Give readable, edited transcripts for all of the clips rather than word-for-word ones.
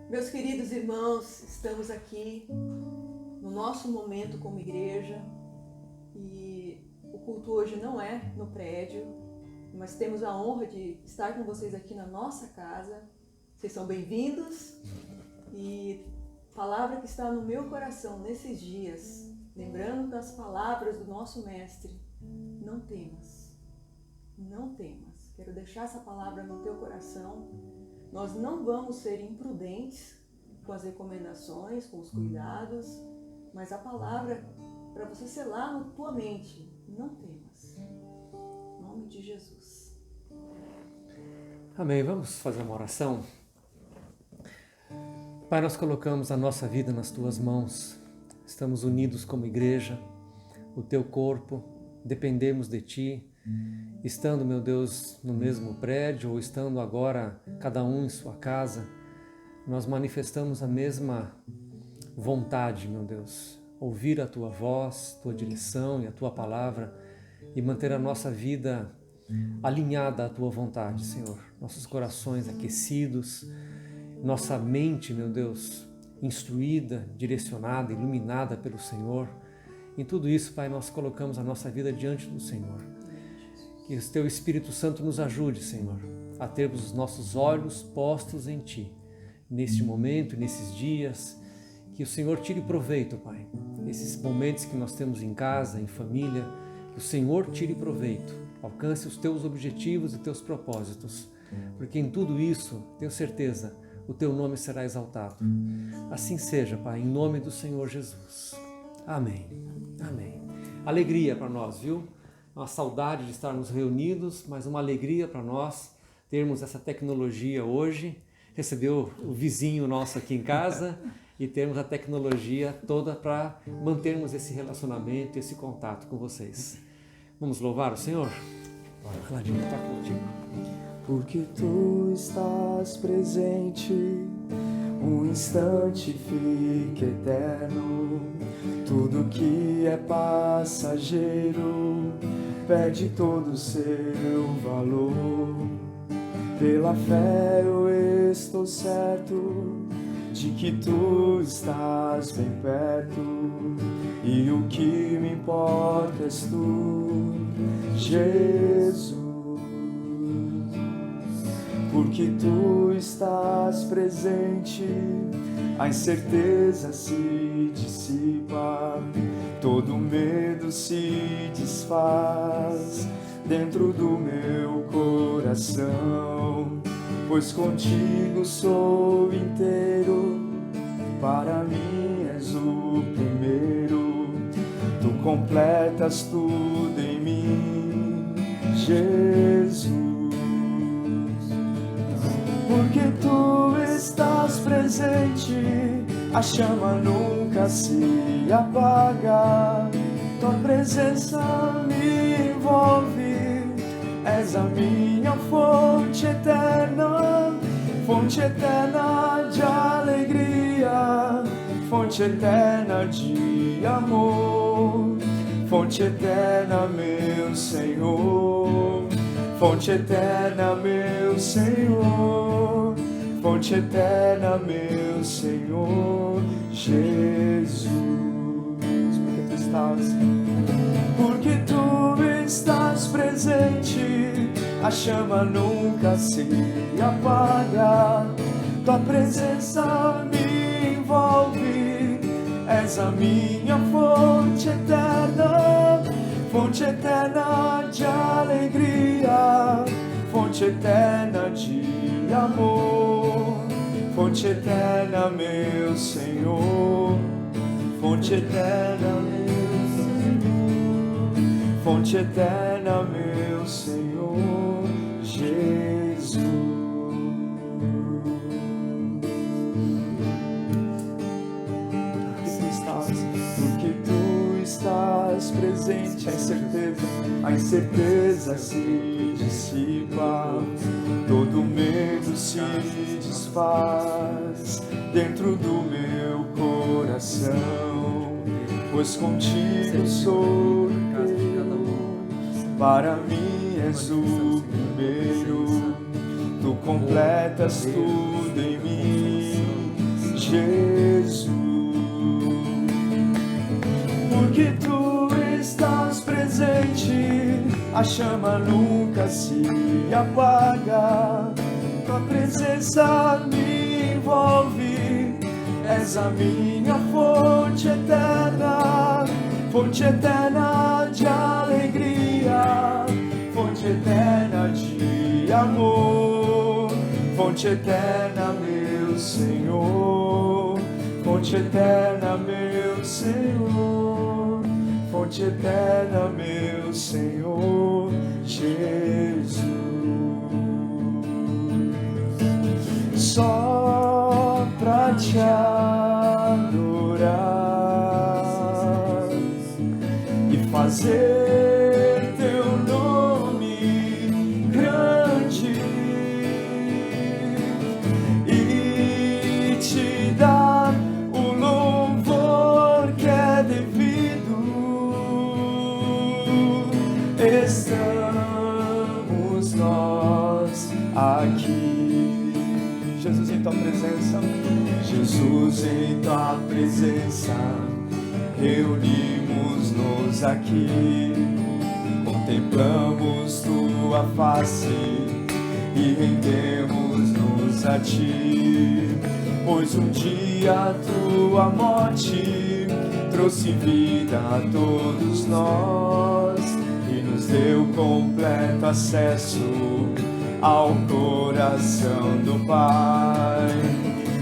Meus queridos irmãos, estamos aqui no nosso momento como igreja e o culto hoje não é no prédio, mas temos a honra de estar com vocês aqui na nossa casa. Vocês são bem-vindos e a palavra que está no meu coração nesses dias, lembrando das palavras do nosso mestre, não temas, não temas. Quero deixar essa palavra no teu coração. Nós não vamos ser imprudentes com as recomendações, com os cuidados, mas a palavra para você selar na tua mente, não temas. Em nome de Jesus. Amém. Vamos fazer uma oração? Pai, nós colocamos a nossa vida nas tuas mãos. Estamos unidos como igreja, o teu corpo, dependemos de ti. Estando, meu Deus, no mesmo prédio ou estando agora cada um em sua casa, nós manifestamos a mesma vontade, meu Deus, ouvir a tua voz, tua direção e a tua palavra e manter a nossa vida alinhada à tua vontade, Senhor. Nossos corações aquecidos, nossa mente, meu Deus, instruída, direcionada, iluminada pelo Senhor. Em tudo isso, Pai, nós colocamos a nossa vida diante do Senhor. Que o Teu Espírito Santo nos ajude, Senhor, a termos os nossos olhos postos em Ti, neste momento, nesses dias. Que o Senhor tire proveito, Pai, esses momentos que nós temos em casa, em família, que o Senhor tire proveito, alcance os Teus objetivos e Teus propósitos, porque em tudo isso, tenho certeza, o Teu nome será exaltado. Assim seja, Pai, em nome do Senhor Jesus. Amém. Amém. Alegria para nós, viu? Uma saudade de estarmos reunidos, mas uma alegria para nós termos essa tecnologia hoje, receber o vizinho nosso aqui em casa e termos a tecnologia toda para mantermos esse relacionamento, esse contato com vocês. Vamos louvar o Senhor? Cladinho, está contigo. Porque Tu estás presente, um instante fica eterno. Tudo que é passageiro perde todo o seu valor. Pela fé eu estou certo de que Tu estás bem perto, e o que me importa és Tu, Jesus. Porque Tu estás presente, a incerteza se dissipa, todo medo se desfaz dentro do meu coração, pois contigo sou inteiro, para mim és o primeiro, Tu completas tudo em mim, Jesus. Porque Tu estás presente, a chama nunca se apaga, Tua presença me envolve, és a minha fonte eterna de alegria, fonte eterna de amor, fonte eterna, meu Senhor, fonte eterna, meu Senhor, fonte eterna, meu Senhor, Jesus. Porque Tu estás presente, a chama nunca se apaga, Tua presença me envolve, és a minha fonte eterna de alegria, fonte eterna de amor, fonte eterna, meu Senhor, fonte eterna, meu Senhor, fonte eterna, meu Senhor, Jesus. Porque Tu estás presente, a incerteza se dissipa, todo medo se desfaz dentro do meu coração, pois contigo sou inteiro, para mim és o primeiro, Tu completas tudo em mim, Jesus. Porque tu estás presente, a chama nunca se apaga. Tua presença me envolve, és a minha fonte eterna de alegria, fonte eterna de amor, fonte eterna, meu Senhor, fonte eterna, meu Senhor, fonte eterna, meu Senhor Jesus. Só pra te adorar e fazer teu nome grande e te dar o louvor que é devido. Estamos nós aqui. Jesus, em tua presença, Jesus, em tua presença, reunimos-nos aqui, contemplamos tua face e rendemos-nos a ti, pois um dia a tua morte trouxe vida a todos nós e nos deu completo acesso ao coração do Pai.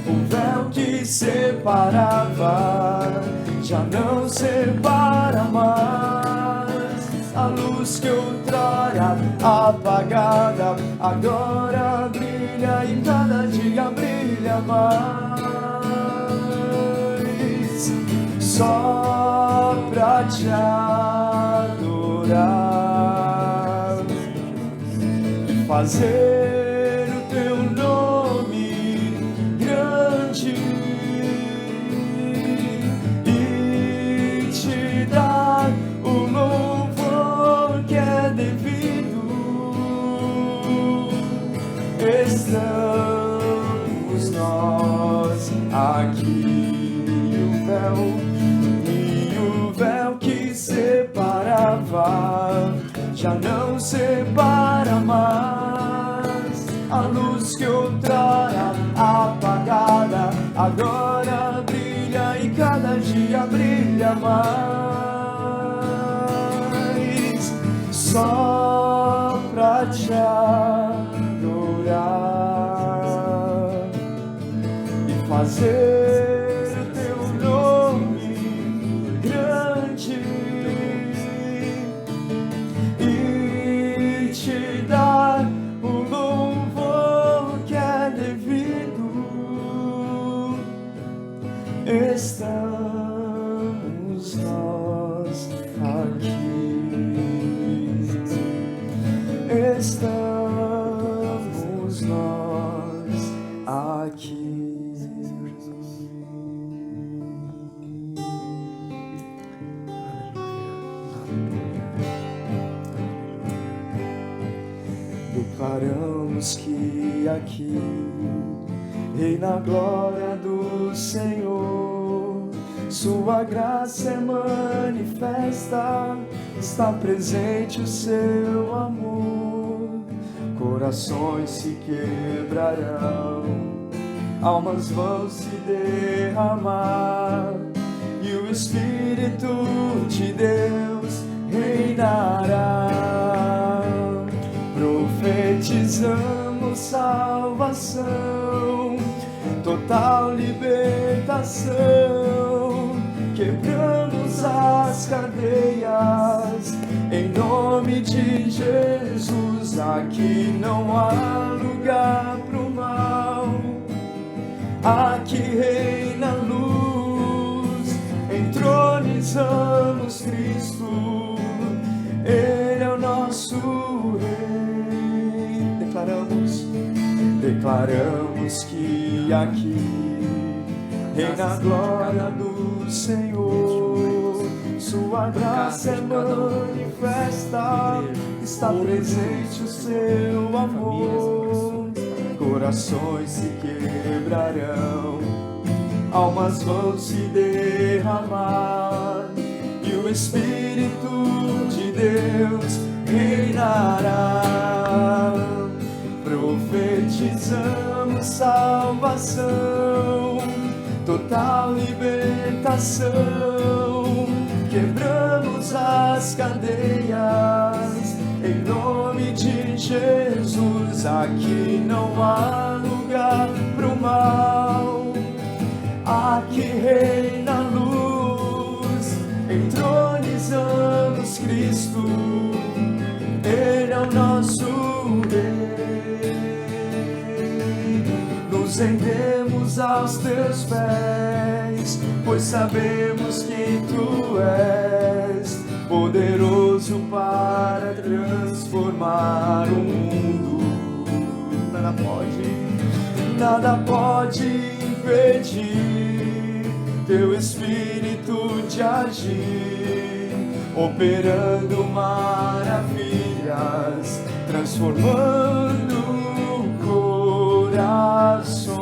O véu que separava já não separa mais. A luz que outrora apagada agora brilha e cada dia brilha mais. Só pra te adorar, fazer o teu nome grande e te dar o louvor que é devido. Estamos nós aqui e o véu que separava já não separa mais. A luz que outrora apagada agora brilha e cada dia brilha mais. Só pra te adorar e fazer o teu nome grande e te dar o louvor que é devido. Estamos nós aqui, estamos nós aqui. Declaramos que aqui reina a glória do Senhor, sua graça é manifesta, está presente o seu amor. Corações se quebrarão, almas vão se derramar, e o Espírito de Deus reinará. Profetizamos salvação, total libertação, quebramos as cadeias, em nome de Jesus. Aqui não há lugar pro mal, aqui reina a luz, entronizamos Cristo, Ele é o nosso Rei. Declaramos que aqui reina a glória do Senhor, sua graça é manifesta, está presente o seu amor. Corações se quebrarão, almas vão se derramar e o Espírito de Deus reinará. Profetizamos salvação, total libertação, quebramos as cadeias, em nome de Jesus. Aqui não há lugar pro mal, aqui reina a luz, entronizamos Cristo, Ele é o nosso Rei. Nos rendemos aos teus pés, pois sabemos que tu és poderoso para transformar o mundo. Nada pode impedir teu Espírito de agir, operando maravilhas, transformando corações.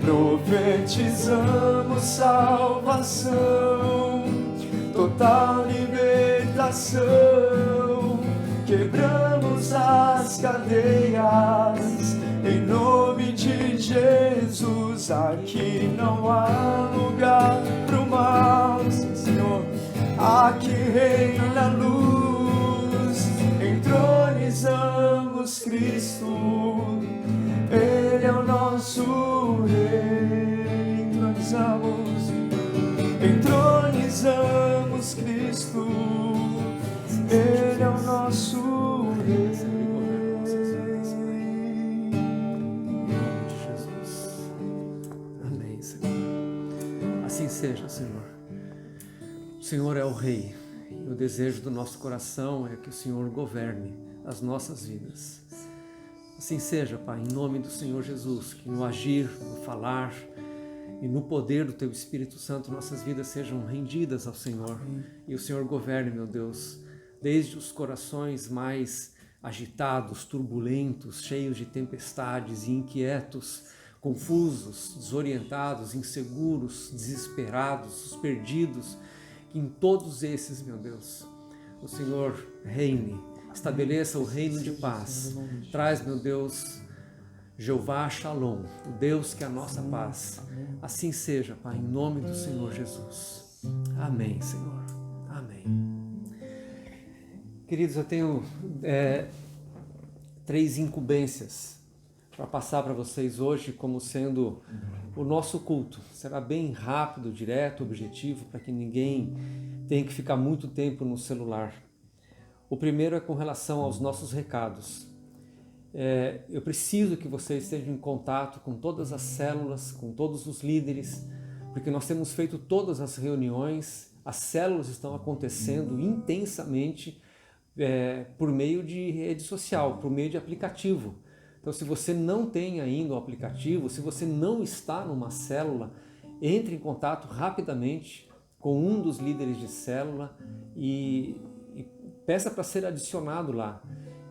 Profetizamos salvação, total libertação, quebramos as cadeias, em nome de Jesus. Aqui não há lugar pro mal, Senhor. Aqui reina a luz, entronizamos Cristo, Ele é o nosso Rei. Entronizamos Cristo, Ele é o nosso Rei. Jesus. Amém, Senhor. Assim seja, Senhor. O Senhor é o Rei e o desejo do nosso coração é que o Senhor governe as nossas vidas. Assim seja, Pai, em nome do Senhor Jesus, que no agir, no falar e no poder do Teu Espírito Santo, nossas vidas sejam rendidas ao Senhor. E o Senhor governe, meu Deus, desde os corações mais agitados, turbulentos, cheios de tempestades e inquietos, confusos, desorientados, inseguros, desesperados, perdidos, que em todos esses, meu Deus, o Senhor reine, estabeleça o reino de paz. Traz, meu Deus, Jeová Shalom, o Deus que é a nossa paz. Assim seja, Pai, em nome do Senhor Jesus. Amém, Senhor. Amém. Queridos, eu tenho 3 incumbências para passar para vocês hoje como sendo o nosso culto. Será bem rápido, direto, objetivo, para que ninguém tenha que ficar muito tempo no celular. O primeiro é com relação aos nossos recados. Eu preciso que vocês estejam em contato com todas as células, com todos os líderes, porque nós temos feito todas as reuniões, as células estão acontecendo intensamente por meio de rede social, por meio de aplicativo. Então, se você não tem ainda o aplicativo, se você não está numa célula, entre em contato rapidamente com um dos líderes de célula e peça para ser adicionado lá.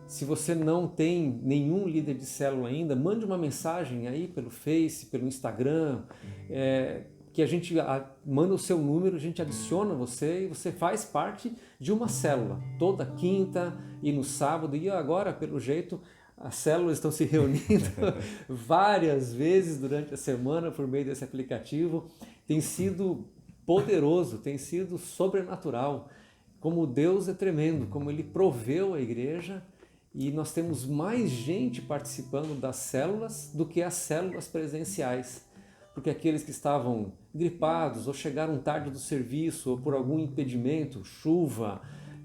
Se você não tem nenhum líder de célula ainda, mande uma mensagem aí pelo Face, pelo Instagram, que a gente manda o seu número, a gente adiciona você e você faz parte de uma célula, toda quinta e no sábado. E agora, pelo jeito, as células estão se reunindo várias vezes durante a semana por meio desse aplicativo. Tem sido poderoso, tem sido sobrenatural. Como Deus é tremendo, como Ele proveu a igreja, e nós temos mais gente participando das células do que as células presenciais, porque aqueles que estavam gripados ou chegaram tarde do serviço ou por algum impedimento, chuva,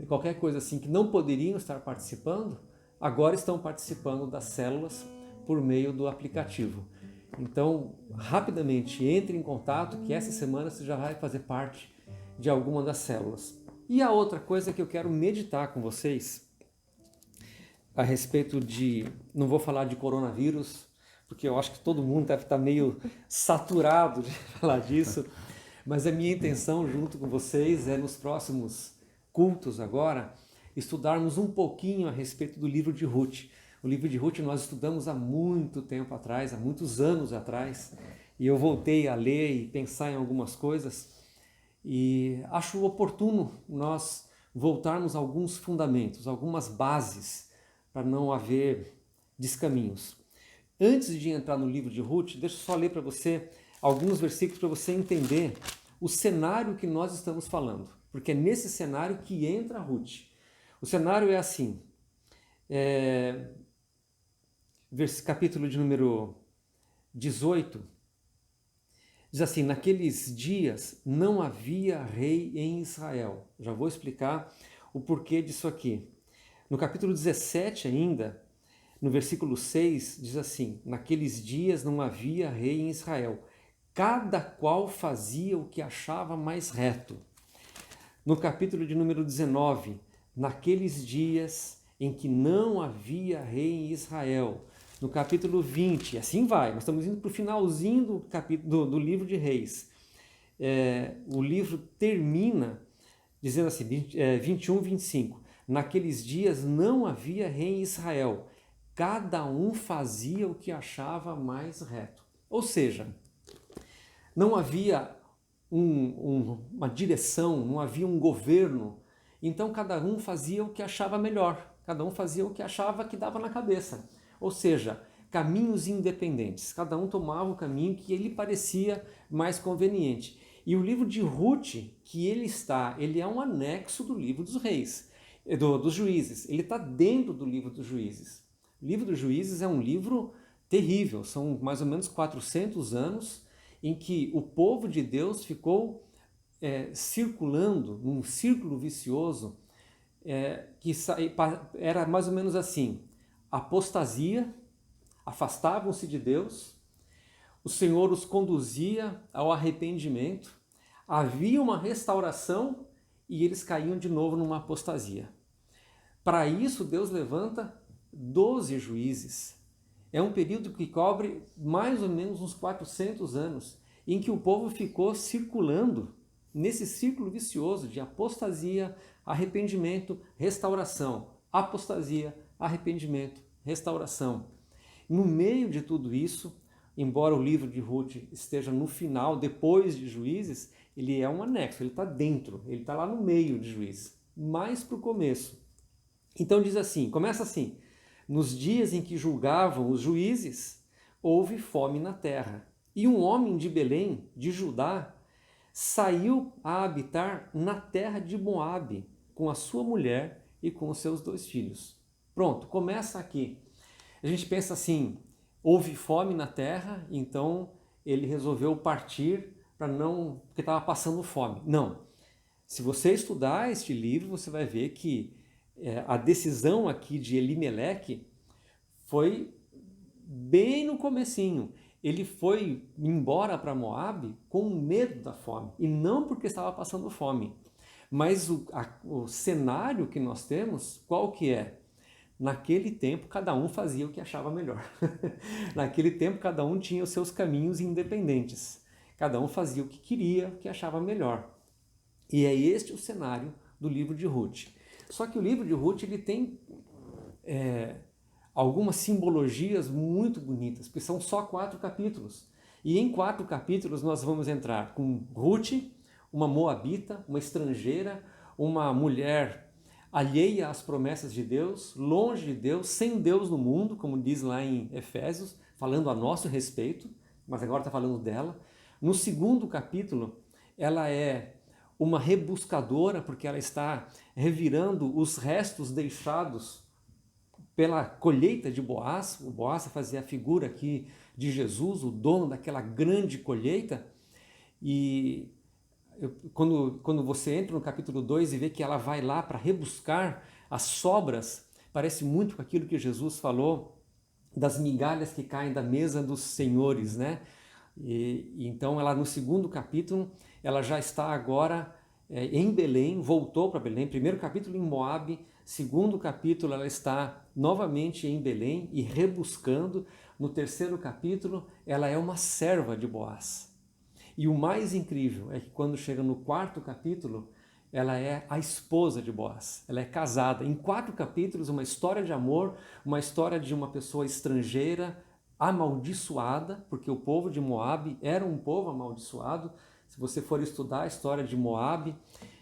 qualquer coisa assim, que não poderiam estar participando, agora estão participando das células por meio do aplicativo. Então, rapidamente entre em contato, que essa semana você já vai fazer parte de alguma das células. E a outra coisa que eu quero meditar com vocês a respeito de, não vou falar de coronavírus, porque eu acho que todo mundo deve estar meio saturado de falar disso, mas a minha intenção junto com vocês é nos próximos cultos agora, estudarmos um pouquinho a respeito do livro de Ruth. O livro de Ruth nós estudamos há muito tempo atrás, há muitos anos atrás, e eu voltei a ler e pensar em algumas coisas e acho oportuno nós voltarmos a alguns fundamentos, algumas bases, para não haver descaminhos. Antes de entrar no livro de Ruth, deixa eu só ler para você alguns versículos para você entender o cenário que nós estamos falando, porque é nesse cenário que entra Ruth. O cenário é assim, capítulo de número 18, diz assim: naqueles dias não havia rei em Israel. Já vou explicar o porquê disso aqui. No capítulo 17 ainda, no versículo 6, diz assim: naqueles dias não havia rei em Israel, cada qual fazia o que achava mais reto. No capítulo de número 19, naqueles dias em que não havia rei em Israel. No capítulo 20, assim vai, nós estamos indo para o finalzinho do livro de Reis. O livro termina dizendo assim, 21, 25. Naqueles dias não havia rei em Israel, cada um fazia o que achava mais reto. Ou seja, não havia uma direção, não havia um governo, então cada um fazia o que achava melhor, cada um fazia o que achava que dava na cabeça. Ou seja, caminhos independentes, cada um tomava o caminho que lhe parecia mais conveniente. E o livro de Ruth, que ele é um anexo do livro dos reis, dos juízes, ele está dentro do livro dos juízes. O livro dos juízes é um livro terrível, são mais ou menos 400 anos em que o povo de Deus ficou circulando num círculo vicioso que era mais ou menos assim: apostasia, afastavam-se de Deus, o Senhor os conduzia ao arrependimento, havia uma restauração e eles caíam de novo numa apostasia. Para isso, Deus levanta 12 juízes. É um período que cobre mais ou menos uns 400 anos, em que o povo ficou circulando nesse círculo vicioso de apostasia, arrependimento, restauração, apostasia, arrependimento, restauração. No meio de tudo isso, embora o livro de Ruth esteja no final, depois de Juízes, ele é um anexo, ele está dentro, ele está lá no meio de Juízes, mais para o começo. Então diz assim, começa assim: nos dias em que julgavam os juízes, houve fome na terra, e um homem de Belém, de Judá, saiu a habitar na terra de Moabe, com a sua mulher e com os seus 2 filhos. Pronto, começa aqui. A gente pensa assim, houve fome na terra, então ele resolveu partir porque estava passando fome. Não. Se você estudar este livro, você vai ver que a decisão aqui de Elimeleque foi bem no comecinho. Ele foi embora para Moabe com medo da fome, e não porque estava passando fome. Mas o cenário que nós temos, qual que é? Naquele tempo, cada um fazia o que achava melhor. Naquele tempo, cada um tinha os seus caminhos independentes. Cada um fazia o que queria, o que achava melhor. E é este o cenário do livro de Ruth. Só que o livro de Ruth ele tem algumas simbologias muito bonitas, porque são só 4 capítulos. E em 4 capítulos nós vamos entrar com Ruth, uma moabita, uma estrangeira, uma mulher alheia às promessas de Deus, longe de Deus, sem Deus no mundo, como diz lá em Efésios, falando a nosso respeito, mas agora está falando dela. No 2º capítulo, ela é uma rebuscadora, porque ela está revirando os restos deixados pela colheita de Boaz. O Boaz fazia a figura aqui de Jesus, o dono daquela grande colheita. E quando você entra no capítulo 2 e vê que ela vai lá para rebuscar as sobras, parece muito com aquilo que Jesus falou das migalhas que caem da mesa dos senhores, né? Então ela no 2º capítulo, ela já está agora em Belém, voltou para Belém. 1º capítulo em Moabe, 2º capítulo ela está novamente em Belém e rebuscando. No 3º capítulo ela é uma serva de Boaz. E o mais incrível é que quando chega no 4º capítulo, ela é a esposa de Boaz, ela é casada. Em 4 capítulos, uma história de amor, uma história de uma pessoa estrangeira, amaldiçoada, porque o povo de Moabe era um povo amaldiçoado. Se você for estudar a história de Moabe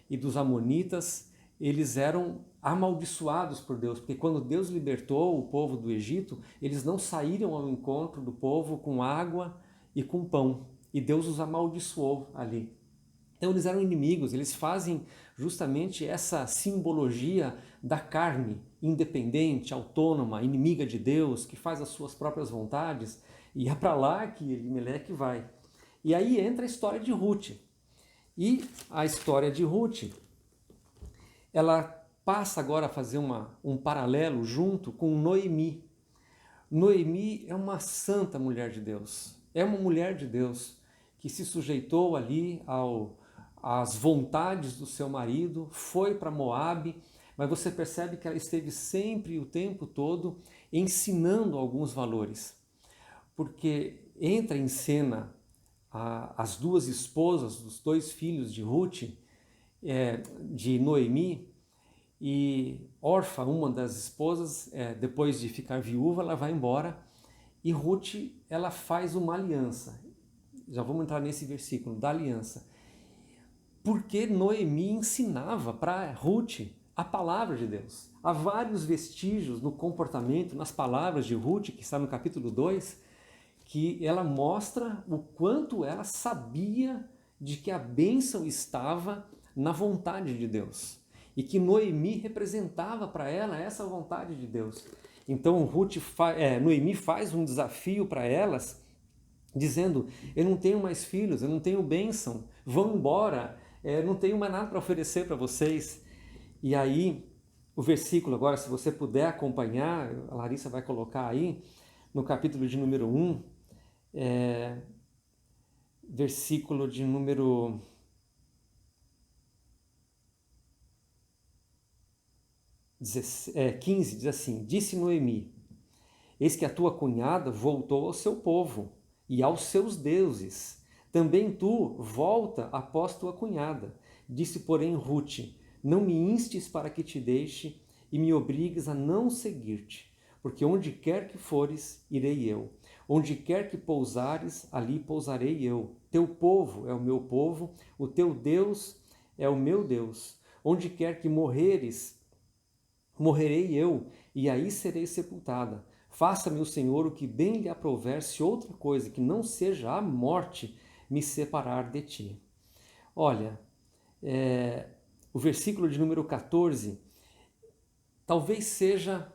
e dos amonitas, eles eram amaldiçoados por Deus, porque quando Deus libertou o povo do Egito, eles não saíram ao encontro do povo com água e com pão, e Deus os amaldiçoou ali. Então eles eram inimigos, eles fazem justamente essa simbologia da carne independente, autônoma, inimiga de Deus, que faz as suas próprias vontades, e é para lá que Elimeleque vai. E aí entra a história de Ruth. E a história de Ruth, ela passa agora a fazer um paralelo junto com Noemi. Noemi é uma santa mulher de Deus, é uma mulher de Deus que se sujeitou ali às vontades do seu marido, foi para Moabe, mas você percebe que ela esteve sempre, o tempo todo, ensinando alguns valores. Porque entra em cena as duas esposas dos dois filhos de Ruth, de Noemi, e Orfa, uma das esposas, depois de ficar viúva, ela vai embora, e Ruth, ela faz uma aliança. Já vamos entrar nesse versículo, da aliança. Porque Noemi ensinava para Ruth a palavra de Deus. Há vários vestígios no comportamento, nas palavras de Ruth, que está no capítulo 2, que ela mostra o quanto ela sabia de que a bênção estava na vontade de Deus. E que Noemi representava para ela essa vontade de Deus. Então Noemi faz um desafio para elas, dizendo: eu não tenho mais filhos, eu não tenho bênção, vão embora, não tenho mais nada para oferecer para vocês. E aí, o versículo agora, se você puder acompanhar, a Larissa vai colocar aí, no capítulo de número 1, versículo de número 15, diz assim: disse Noemi, eis que a tua cunhada voltou ao seu povo e aos seus deuses. Também tu volta após tua cunhada. Disse, porém, Ruth, não me instes para que te deixe e me obrigues a não seguir-te, porque onde quer que fores, irei eu. Onde quer que pousares, ali pousarei eu. Teu povo é o meu povo, o teu Deus é o meu Deus. Onde quer que morreres, morrerei eu, e aí serei sepultada. Faça-me o Senhor o que bem lhe aprouver, se outra coisa que não seja a morte me separar de ti. Olha, o versículo de número 14 talvez seja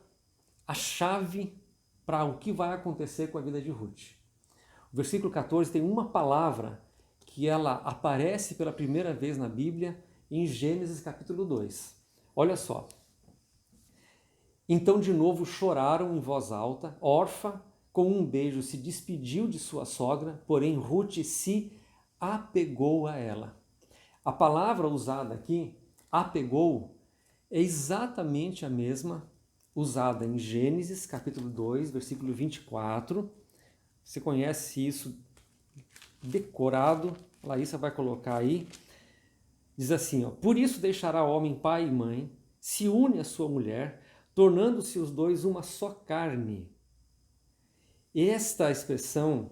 a chave para o que vai acontecer com a vida de Ruth. O versículo 14 tem uma palavra que ela aparece pela primeira vez na Bíblia em Gênesis capítulo 2. Olha só. Então de novo choraram em voz alta. Orfa, com um beijo, se despediu de sua sogra, porém Ruth se apegou a ela. A palavra usada aqui, apegou, é exatamente a mesma usada em Gênesis capítulo 2, versículo 24. Você conhece isso decorado, a Larissa vai colocar aí. Diz assim, ó, por isso deixará o homem pai e mãe, se une à sua mulher, tornando-se os dois uma só carne. Esta expressão,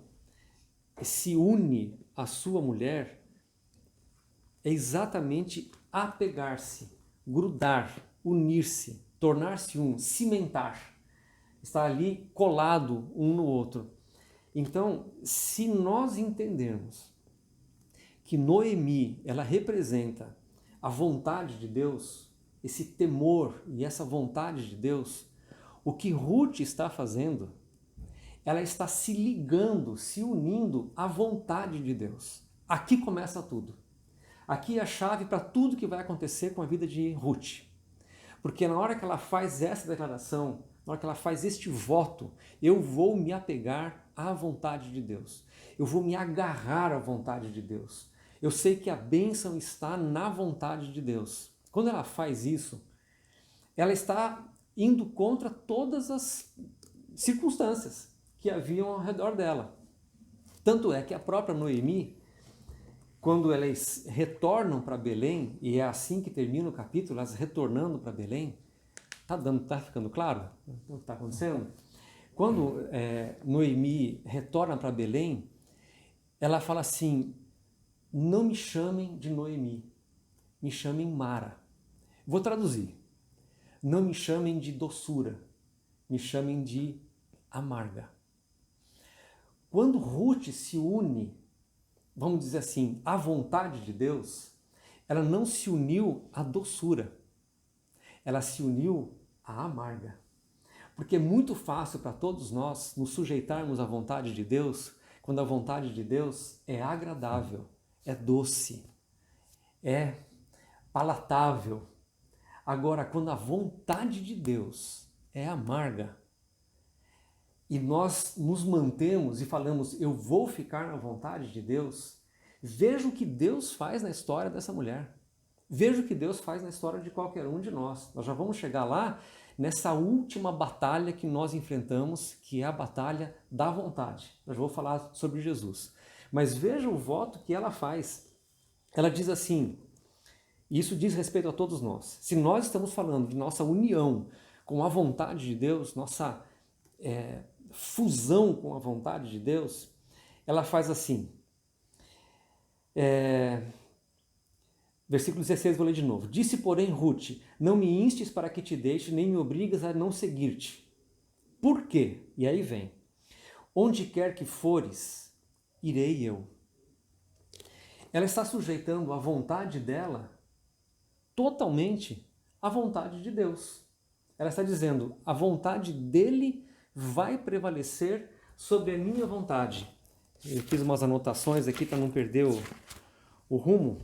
se une à sua mulher, é exatamente apegar-se, grudar, unir-se, tornar-se um, cimentar, estar ali colado um no outro. Então, se nós entendermos que Noemi, ela representa a vontade de Deus, esse temor e essa vontade de Deus, o que Ruth está fazendo, ela está se ligando, se unindo à vontade de Deus. Aqui começa tudo. Aqui é a chave para tudo que vai acontecer com a vida de Ruth. Porque na hora que ela faz essa declaração, na hora que ela faz este voto, eu vou me apegar à vontade de Deus. Eu vou me agarrar à vontade de Deus. Eu sei que a bênção está na vontade de Deus. Quando ela faz isso, ela está indo contra todas as circunstâncias que haviam ao redor dela. Tanto é que a própria Noemi, quando elas retornam para Belém, e é assim que termina o capítulo, elas retornando para Belém, tá ficando claro o que está acontecendo? Quando Noemi retorna para Belém, ela fala assim: não me chamem de Noemi, me chamem Mara. Vou traduzir. Não me chamem de doçura, me chamem de amarga. Quando Ruth se une, vamos dizer assim, à vontade de Deus, ela não se uniu à doçura, ela se uniu à amarga. Porque é muito fácil para todos nós nos sujeitarmos à vontade de Deus, quando a vontade de Deus é agradável, é doce, é palatável. Agora, quando a vontade de Deus é amarga, e nós nos mantemos e falamos, eu vou ficar na vontade de Deus, veja o que Deus faz na história dessa mulher. Veja o que Deus faz na história de qualquer um de nós. Nós já vamos chegar lá nessa última batalha que nós enfrentamos, que é a batalha da vontade. Eu já vou falar sobre Jesus. Mas veja o voto que ela faz. Ela diz assim, e isso diz respeito a todos nós. Se nós estamos falando de nossa união com a vontade de Deus, nossa fusão com a vontade de Deus, ela faz assim. Versículo 16, vou ler de novo. Disse, porém, Ruth, não me instes para que te deixe, nem me obrigas a não seguir-te. Por quê? E aí vem. Onde quer que fores, irei eu. Ela está sujeitando a vontade dela totalmente à vontade de Deus. Ela está dizendo, a vontade dele vai prevalecer sobre a minha vontade. Eu fiz umas anotações aqui para não perder o rumo.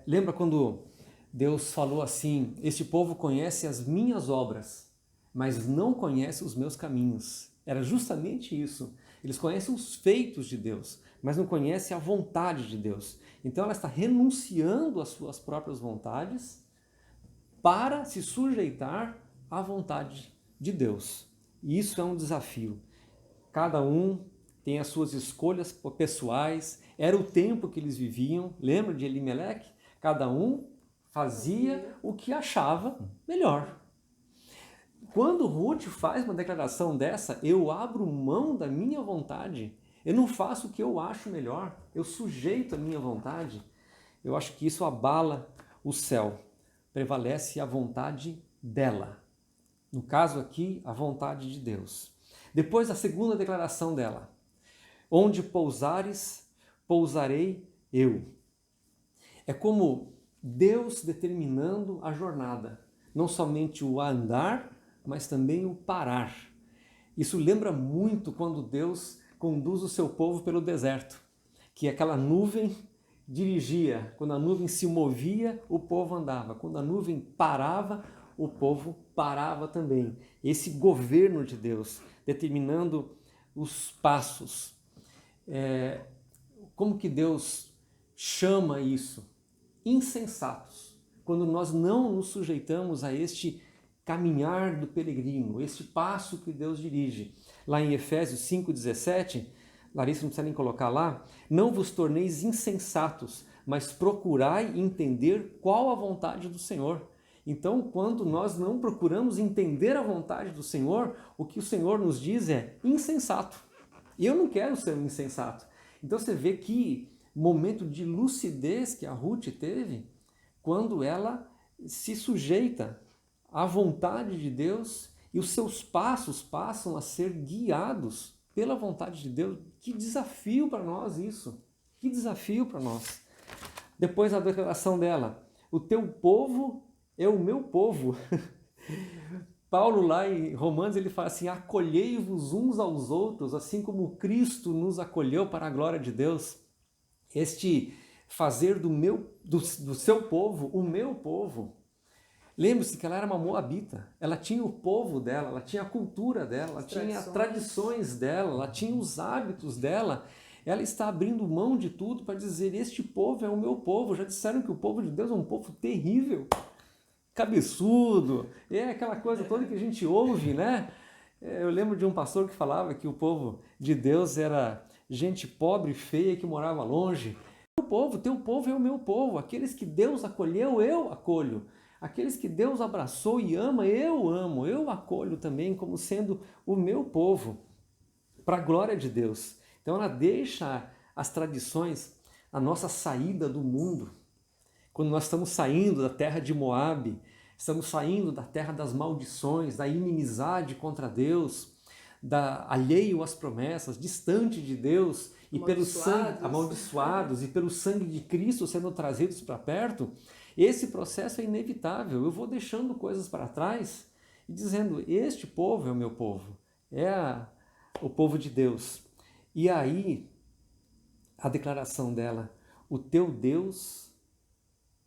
Lembra quando Deus falou assim, este povo conhece as minhas obras, mas não conhece os meus caminhos. Era justamente isso. Eles conhecem os feitos de Deus, mas não conhecem a vontade de Deus. Então ela está renunciando às suas próprias vontades para se sujeitar à vontade de Deus. E isso é um desafio. Cada um tem as suas escolhas pessoais, era o tempo que eles viviam, lembra de Elimeleque? Cada um fazia o que achava melhor. Quando Ruth faz uma declaração dessa, eu abro mão da minha vontade, eu não faço o que eu acho melhor, eu sujeito a minha vontade, eu acho que isso abala o céu, prevalece a vontade dela. No caso aqui, a vontade de Deus. Depois a segunda declaração dela, onde pousares, pousarei eu. É como Deus determinando a jornada, não somente o andar, mas também o parar. Isso lembra muito quando Deus conduz o seu povo pelo deserto, que aquela nuvem dirigia, quando a nuvem se movia, o povo andava, quando a nuvem parava, o povo parava também. Esse governo de Deus, determinando os passos. Como que Deus chama isso? Insensatos. Quando nós não nos sujeitamos a este caminhar do peregrino, este passo que Deus dirige. Lá em Efésios 5,17, Larissa não precisa nem colocar lá, não vos torneis insensatos, mas procurai entender qual a vontade do Senhor. Então, quando nós não procuramos entender a vontade do Senhor, o que o Senhor nos diz é insensato. E eu não quero ser um insensato. Então você vê que momento de lucidez que a Ruth teve quando ela se sujeita à vontade de Deus e os seus passos passam a ser guiados pela vontade de Deus. Que desafio para nós isso! Que desafio para nós! Depois a declaração dela, o teu povo é o meu povo. Paulo lá em Romanos ele fala assim, acolhei-vos uns aos outros, assim como Cristo nos acolheu para a glória de Deus. Este fazer do seu povo o meu povo. Lembre-se que ela era uma moabita, ela tinha o povo dela, ela tinha a cultura dela, ela tinha as tradições dela, ela tinha os hábitos dela. Ela está abrindo mão de tudo para dizer, este povo é o meu povo. Já disseram que o povo de Deus é um povo terrível, cabeçudo, aquela coisa toda que a gente ouve, né? Eu lembro de um pastor que falava que o povo de Deus era gente pobre e feia que morava longe. Teu povo é o meu povo, aqueles que Deus acolheu, eu acolho. aqueles que Deus abraçou e ama, eu acolho também como sendo o meu povo, para a glória de Deus. Então ela deixa as tradições, a nossa saída do mundo, quando nós estamos saindo da terra de Moabe, estamos saindo da terra das maldições, da inimizade contra Deus, alheio às promessas, distante de Deus, e pelo sangue, amaldiçoados, e pelo sangue de Cristo sendo trazidos para perto, esse processo é inevitável. Eu vou deixando coisas para trás e dizendo, este povo é o meu povo, o povo de Deus. E aí, a declaração dela, o teu Deus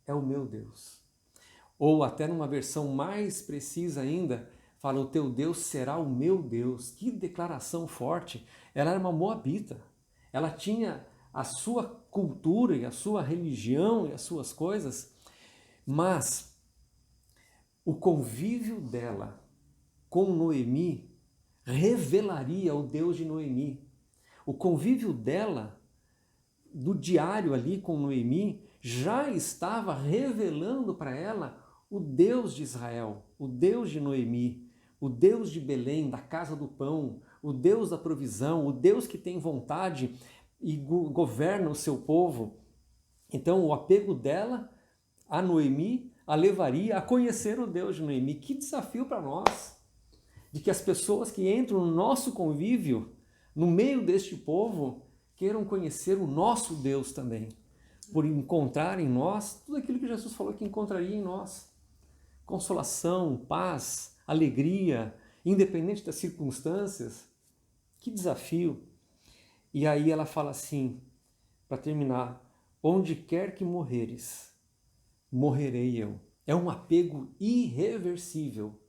é o meu Deus. Ou até numa versão mais precisa ainda, fala, o teu Deus será o meu Deus. Que declaração forte! Ela era uma moabita. Ela tinha a sua cultura e a sua religião e as suas coisas, mas o convívio dela com Noemi revelaria o Deus de Noemi. O convívio dela, do diário ali com Noemi, já estava revelando para ela o Deus de Israel, o Deus de Noemi, o Deus de Belém, da casa do pão, o Deus da provisão, o Deus que tem vontade e governa o seu povo. Então o apego dela a Noemi a levaria a conhecer o Deus de Noemi. Que desafio para nós, de que as pessoas que entram no nosso convívio, no meio deste povo, queiram conhecer o nosso Deus também, por encontrar em nós tudo aquilo que Jesus falou que encontraria em nós. Consolação, paz, alegria, independente das circunstâncias. Que desafio! E aí ela fala assim, para terminar, onde quer que morreres, morrerei eu. É um apego irreversível.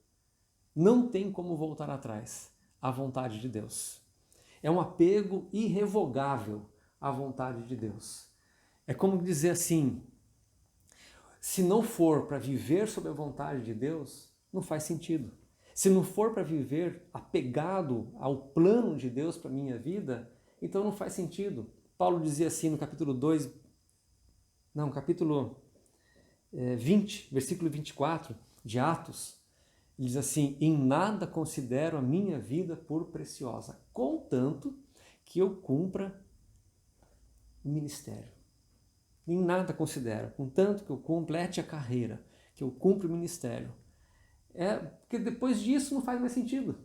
Não tem como voltar atrás à vontade de Deus. É um apego irrevogável à vontade de Deus. É como dizer assim, se não for para viver sob a vontade de Deus, não faz sentido. Se não for para viver apegado ao plano de Deus para a minha vida, então não faz sentido. Paulo dizia assim no capítulo 20, versículo 24 de Atos, ele diz assim, em nada considero a minha vida por preciosa, contanto que eu cumpra o ministério. Em nada considero, contanto que eu complete a carreira, que eu cumpra o ministério. Porque depois disso não faz mais sentido.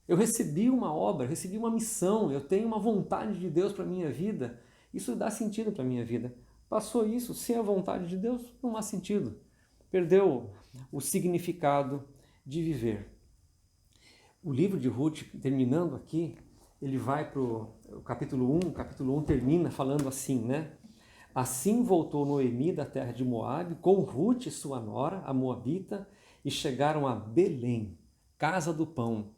Eu recebi uma obra, recebi uma missão, eu tenho uma vontade de Deus para a minha vida, isso dá sentido para a minha vida. Passou isso, sem a vontade de Deus, não há sentido. Perdeu o significado de viver. O livro de Ruth, terminando aqui, ele vai para o capítulo 1, o capítulo 1 termina falando assim, né? Assim voltou Noemi da terra de Moabe, com Ruth, sua nora, a moabita, e chegaram a Belém, casa do pão.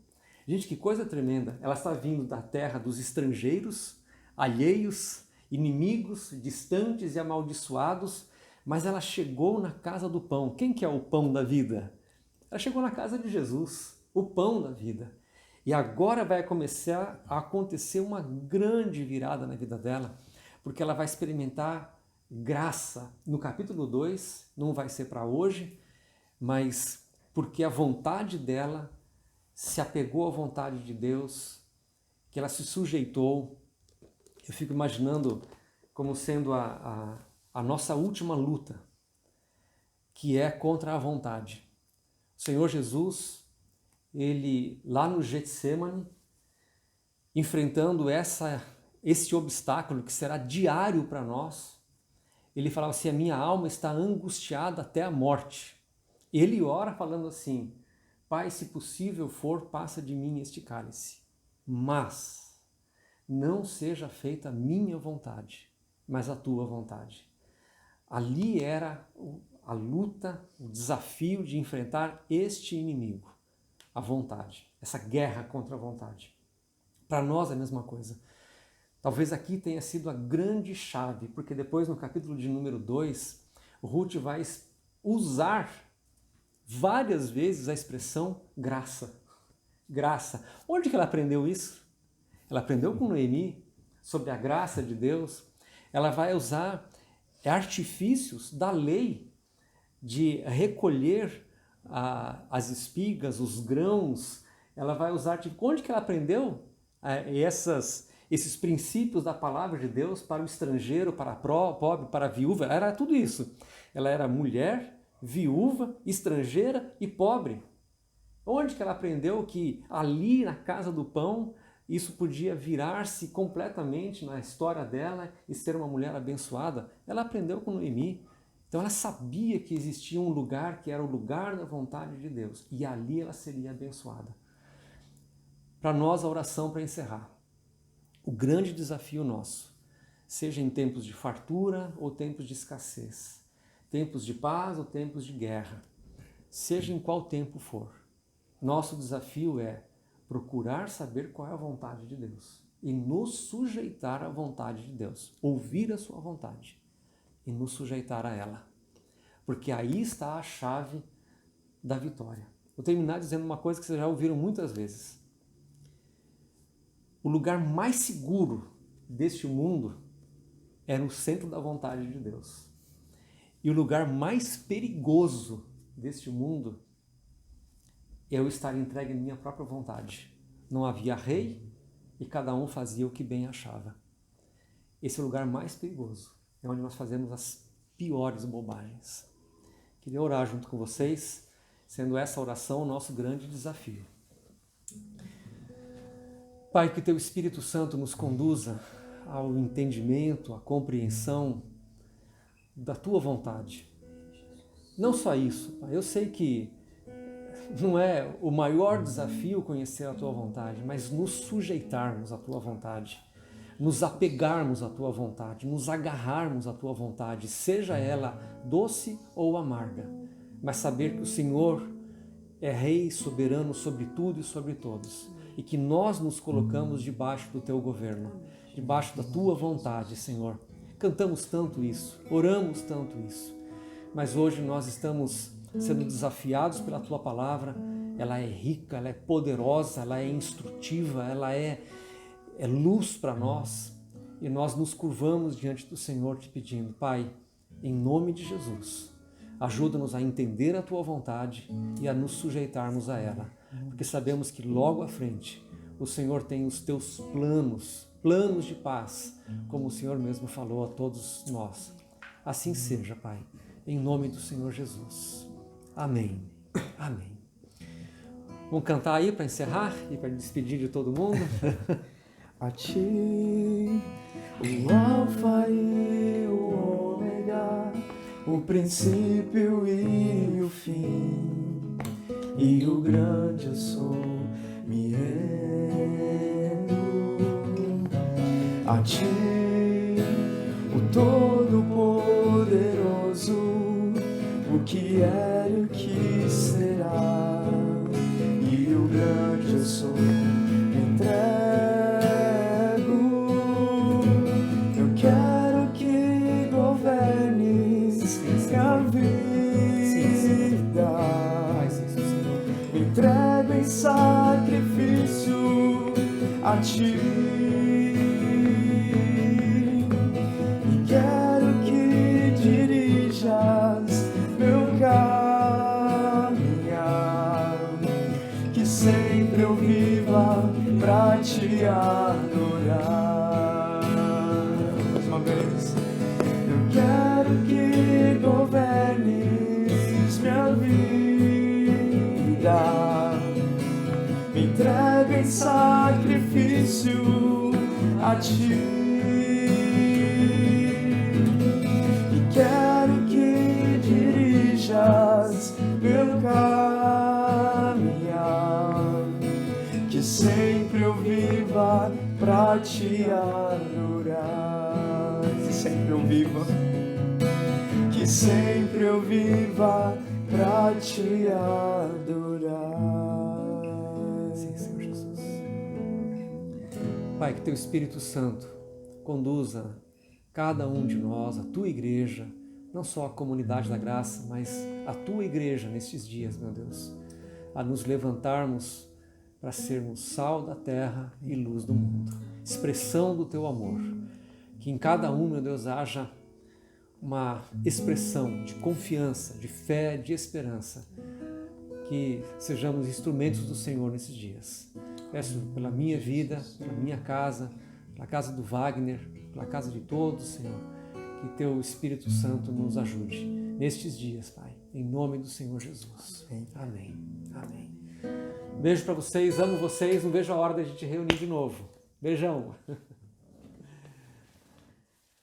Gente, que coisa tremenda! Ela está vindo da terra dos estrangeiros, alheios, inimigos, distantes e amaldiçoados, mas ela chegou na casa do pão. Quem que é o pão da vida? Ela chegou na casa de Jesus, o pão da vida. E agora vai começar a acontecer uma grande virada na vida dela, porque ela vai experimentar graça. No capítulo 2, não vai ser para hoje, mas porque a vontade dela se apegou à vontade de Deus, que ela se sujeitou. Eu fico imaginando como sendo a nossa última luta, que é contra a vontade. O Senhor Jesus, ele lá no Getsemane, enfrentando esse obstáculo que será diário para nós, ele falava assim, a minha alma está angustiada até a morte. Ele ora falando assim, Pai, se possível for, passa de mim este cálice, mas não seja feita a minha vontade, mas a tua vontade. Ali era a luta, o desafio de enfrentar este inimigo, a vontade, essa guerra contra a vontade. Para nós é a mesma coisa. Talvez aqui tenha sido a grande chave, porque depois no capítulo de número 2, Ruth vai usar várias vezes a expressão graça. Graça. Onde que ela aprendeu isso? Ela aprendeu com Noemi, sobre a graça de Deus. Ela vai usar artifícios da lei de recolher as espigas, os grãos. Ela vai usar, onde que ela aprendeu esses princípios da palavra de Deus para o estrangeiro, para a pobre, para a viúva? Ela era tudo isso. Ela era mulher, viúva, estrangeira e pobre. Onde que ela aprendeu que ali na casa do pão isso podia virar-se completamente na história dela e ser uma mulher abençoada? Ela aprendeu com Noemi. Então ela sabia que existia um lugar que era o lugar da vontade de Deus e ali ela seria abençoada. Para nós, a oração para encerrar. O grande desafio nosso, seja em tempos de fartura ou tempos de escassez, tempos de paz ou tempos de guerra, seja em qual tempo for, nosso desafio é procurar saber qual é a vontade de Deus e nos sujeitar à vontade de Deus, ouvir a sua vontade e nos sujeitar a ela, porque aí está a chave da vitória. Vou terminar dizendo uma coisa que vocês já ouviram muitas vezes. O lugar mais seguro deste mundo é no centro da vontade de Deus. E o lugar mais perigoso deste mundo é eu estar entregue à minha própria vontade. Não havia rei e cada um fazia o que bem achava. Esse é o lugar mais perigoso. É onde nós fazemos as piores bobagens. Queria orar junto com vocês, sendo essa oração o nosso grande desafio. Pai, que Teu Espírito Santo nos conduza ao entendimento, à compreensão da Tua vontade. Não só isso, Pai, eu sei que não é o maior desafio conhecer a Tua vontade, mas nos sujeitarmos à Tua vontade, nos apegarmos à Tua vontade, nos agarrarmos à Tua vontade, seja ela doce ou amarga, mas saber que o Senhor é Rei soberano sobre tudo e sobre todos, e que nós nos colocamos debaixo do Teu governo, debaixo da Tua vontade, Senhor. Cantamos tanto isso, oramos tanto isso, mas hoje nós estamos sendo desafiados pela Tua palavra. Ela é rica, ela é poderosa, ela é instrutiva, ela é luz para nós, e nós nos curvamos diante do Senhor te pedindo, Pai, em nome de Jesus, ajuda-nos a entender a Tua vontade e a nos sujeitarmos a ela, porque sabemos que logo à frente o Senhor tem os Teus planos de paz, como o Senhor mesmo falou a todos nós. Assim seja, Pai, em nome do Senhor Jesus. Amém. Amém. Vamos cantar aí para encerrar e para despedir de todo mundo? A Ti, o Alfa e o Ômega, o princípio e o fim, e o grande eu sou, me rendo. A Ti, o Todo-Poderoso, o que é e o que será, e o grande eu sou, me entrego. Eu quero que governes minha vida, me entrego em sacrifício a Ti, e quero que dirijas meu caminhar, que sempre eu viva pra Te adorar. Mais uma vez. Eu quero que governes minha vida, me entrego em sacrifício a Ti, e quero que dirijas meu caminhar, que sempre eu viva pra Te adorar. Que sempre eu viva, que sempre eu viva pra Te adorar. Sim, Senhor Jesus. Pai, que Teu Espírito Santo conduza cada um de nós, a Tua igreja, não só a comunidade da graça, mas a Tua igreja nestes dias, meu Deus, a nos levantarmos para sermos sal da terra e luz do mundo, expressão do Teu amor. Que em cada um, meu Deus, haja uma expressão de confiança, de fé, de esperança, que sejamos instrumentos do Senhor nesses dias. Peço pela minha vida, pela minha casa, pela casa do Wagner, pela casa de todos, Senhor, que Teu Espírito Santo nos ajude nestes dias, Pai, em nome do Senhor Jesus. Amém. Amém. Beijo para vocês, amo vocês, não vejo a hora da gente reunir de novo. Beijão!